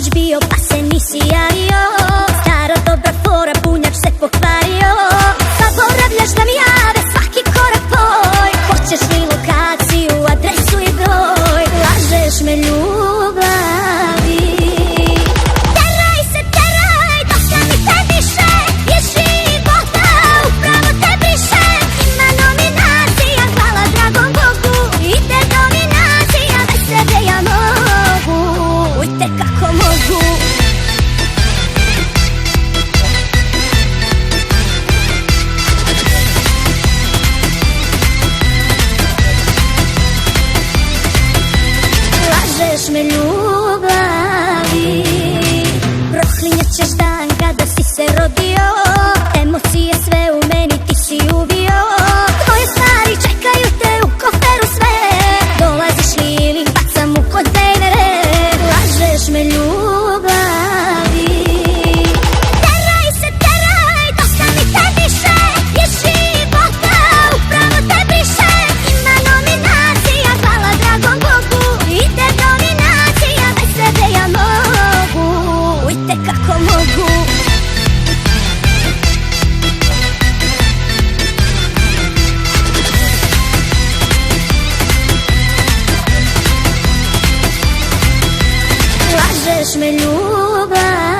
sinoć bio pa se nisi javio. Staro dobra fora, punjač se pokvario. Zaboravljaš da mi jave svaki korak tvoj. Hoćeš li lokaciju, adresu i broj? Lažeš me ljubavi. Teraj se, teraj, dosta mi te više. Jer života upravo te briše. Ima nominacija, hvala dragom Bogu. Ide dominacija, bez tebe ja mogu. Ujte kako mogu. Lažeš me ljubavi. Proklinjat ćeš dan kada si se rodio. Emocije sve u meni ti si uvio. Tvoje stvari čekaju te u koferu sve. Dolaziš li ili ih bacam u kontejnere. Lažeš me ljubavi. Teraj se, teraj, dosta mi te više. Jer života upravo te briše. Ima nominacija, hvala dragom Bogu. Ide dominacija, bez tebe ja mogu. Ujte kako mogu. Lažeš me ljubav.